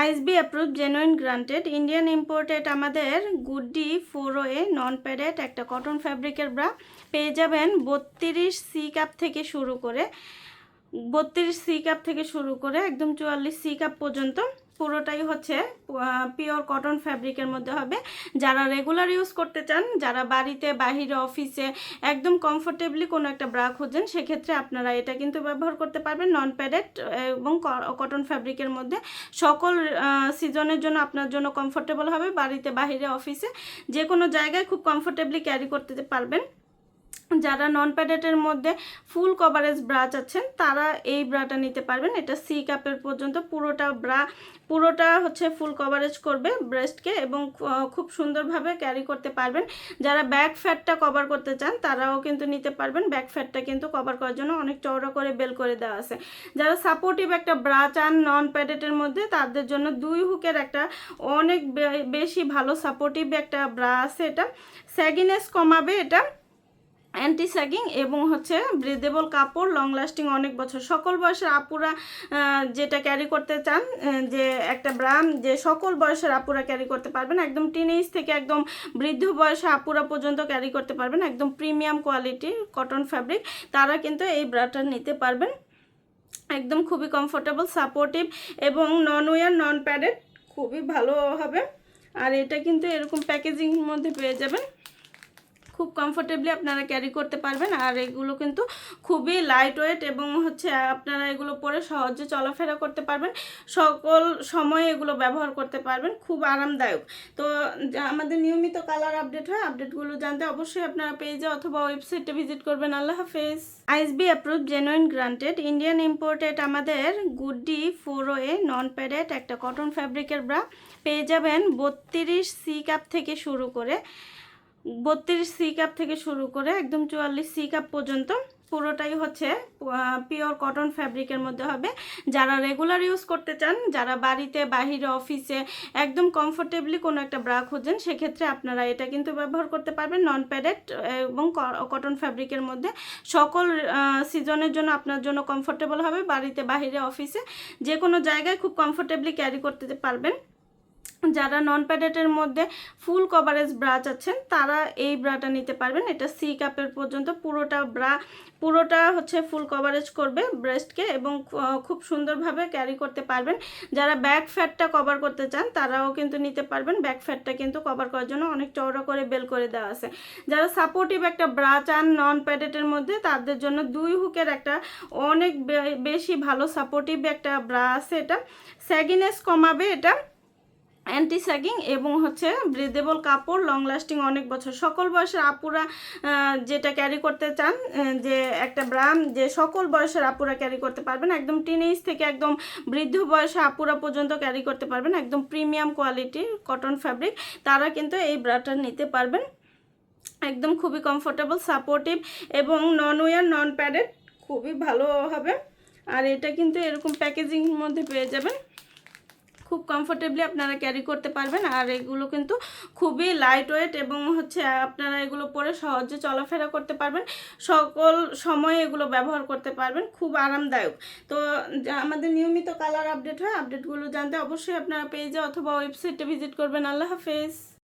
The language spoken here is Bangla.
ISSB approve genuine granted Indian imported আমাদের গুডডি 4OA নন প্যাডেড একটা কটন ফ্যাব্রিকের ব্রা পেয়ে যাবেন 32 সি কাপ থেকে শুরু করে 32 সি কাপ থেকে শুরু করে একদম 44 সি কাপ পর্যন্ত পুরোটাই হচ্ছে পিওর কটন ফ্যাব্রিকের মধ্যে হবে। যারা রেগুলার ইউজ করতে চান, যারা বাড়িতে বাহিরে অফিসে একদম কমফোর্টেবলি কোনো একটা ব্রা খোঁজেন, সেক্ষেত্রে আপনারা এটা কিন্তু ব্যবহার করতে পারবেন। নন প্যাডেড এবং কটন ফ্যাব্রিকের মধ্যে সকল সিজনের জন্য আপনার জন্য কমফোর্টেবল হবে। বাড়িতে বাহিরে অফিসে যে কোনো জায়গায় খুব কমফোর্টেবলি ক্যারি করতে পারবেন। যারা নন প্যাডেটের মধ্যে ফুল কভারেজ ব্রা চাচ্ছেন তারা এই ব্রাটা নিতে পারবেন। এটা সি কাপের পর্যন্ত পুরোটা হচ্ছে ফুল কভারেজ করবে ব্রেস্টকে এবং খুব সুন্দরভাবে ক্যারি করতে পারবেন। যারা ব্যাক ফ্যাটটা কভার করতে চান তারাও কিন্তু নিতে পারবেন। ব্যাক ফ্যাটটা কিন্তু কভার করার জন্য অনেক চওড়া করে বেল করে দেওয়া আছে। যারা সাপোর্টিভ একটা ব্রা চান নন প্যাডেটের মধ্যে, তাদের জন্য 2 হুকের একটা অনেক বেশি ভালো সাপোর্টিভ একটা ব্রা আছে। এটা স্যাগিনেস কমাবে, এটা অ্যান্টি স্যাগিং এবং হচ্ছে ব্রিদেবল কাপড়, লং লাস্টিং অনেক বছর। সকল বয়সের আপুরা যেটা ক্যারি করতে চান, যে একটা ব্রাম যে সকল বয়সের আপুরা ক্যারি করতে পারবেন, একদম টিনেজ থেকে একদম বৃদ্ধ বয়সে আপুরা পর্যন্ত ক্যারি করতে পারবেন। একদম প্রিমিয়াম কোয়ালিটির কটন ফ্যাব্রিক, তারা কিন্তু এই ব্রাটা নিতে পারবেন। একদম খুবই কমফোর্টেবল, সাপোর্টিভ এবং নন ওয়ার নন প্যাডেড, খুবই ভালো হবে। আর এটা কিন্তু এরকম প্যাকেজিংয়ের মধ্যে পেয়ে যাবেন, খুব কমফোর্টেবলি আপনারা ক্যারি করতে পারবেন। আর এগুলো কিন্তু খুবই লাইট ওয়েট এবং হচ্ছে আপনারা এগুলো পরে সহজে চলাফেরা করতে পারবেন, সকল সময়ে এগুলো ব্যবহার করতে পারবেন, খুব আরামদায়ক। তো আমাদের নিয়মিত কালার আপডেট হয়, আপডেটগুলো জানতে অবশ্যই আপনারা পেজে অথবা ওয়েবসাইটে ভিজিট করবেন। আল্লাহ হাফেজ। ISSB approve genuine granted Indian imported আমাদের গুডডি 4OA নন প্যাডেড একটা কটন ফ্যাব্রিকের ব্রা পেয়ে যাবেন 32 সি কাপ থেকে শুরু করে 32 সি কাপ থেকে শুরু করে একদম 44 সি কাপ পর্যন্ত পুরোটাই হচ্ছে পিওর কটন ফ্যাব্রিকের মধ্যে হবে। যারা রেগুলার ইউজ করতে চান, যারা বাড়িতে বাহিরে অফিসে একদম কমফোর্টেবলি কোনো একটা ব্রা খোঁজেন, সেক্ষেত্রে আপনারা এটা কিন্তু ব্যবহার করতে পারবেন। নন প্যাডেড এবং কটন ফ্যাব্রিকের মধ্যে সকল সিজনের জন্য আপনার জন্য কমফোর্টেবল হবে। বাড়িতে বাহিরে অফিসে যে কোনো জায়গায় খুব কমফোর্টেবলি ক্যারি করতে পারবেন। যারা নন প্যাডেটের মধ্যে ফুল কভারেজ ব্রা চাচ্ছেন তারা এই ব্রাটা নিতে পারবেন। এটা সি কাপের পর্যন্ত পুরোটা হচ্ছে ফুল কভারেজ করবে ব্রেস্টকে এবং খুব সুন্দরভাবে ক্যারি করতে পারবেন। যারা ব্যাক ফ্যাটটা কভার করতে চান তারাও কিন্তু নিতে পারবেন। ব্যাক ফ্যাটটা কিন্তু কভার করার জন্য অনেক চওড়া করে বেল করে দেওয়া আছে। যারা সাপোর্টিভ একটা ব্রা চান নন প্যাডেটের মধ্যে, তাদের জন্য 2 হুকের একটা অনেক বেশি ভালো সাপোর্টিভ একটা ব্রা আছে। এটা স্যাগিনেস কমাবে, এটা অ্যান্টি স্যাগিং এবং হচ্ছে ব্রিদেবল কাপড়, লং লাস্টিং অনেক বছর। সকল বয়সের আপুরা যেটা ক্যারি করতে চান, যে একটা ব্রাম যে সকল বয়সের আপুরা ক্যারি করতে পারবেন, একদম টিনেজ থেকে একদম বৃদ্ধ বয়সে আপুরা পর্যন্ত ক্যারি করতে পারবেন। একদম প্রিমিয়াম কোয়ালিটির কটন ফ্যাব্রিক, তারা কিন্তু এই ব্রাটা নিতে পারবেন। একদম খুবই কমফোর্টেবল, সাপোর্টিভ এবং নন ওয়ার নন প্যাডেড, খুবই ভালো হবে। আর এটা কিন্তু এরকম প্যাকেজিংয়ের মধ্যে পেয়ে যাবেন, খুব কমফোর্টেবলি আপনারা ক্যারি করতে পারবেন। আর এগুলো কিন্তু খুবই লাইট ওয়েট এবং হচ্ছে আপনারা এগুলো পরে সহজে চলাফেরা করতে পারবেন, সকল সময়ে এগুলো ব্যবহার করতে পারবেন, খুব আরামদায়ক। তো আমাদের নিয়মিত কালার আপডেট হয়, আপডেটগুলো জানতে অবশ্যই আপনারা পেজে অথবা ওয়েবসাইটে ভিজিট করবেন। আল্লাহ হাফেজ।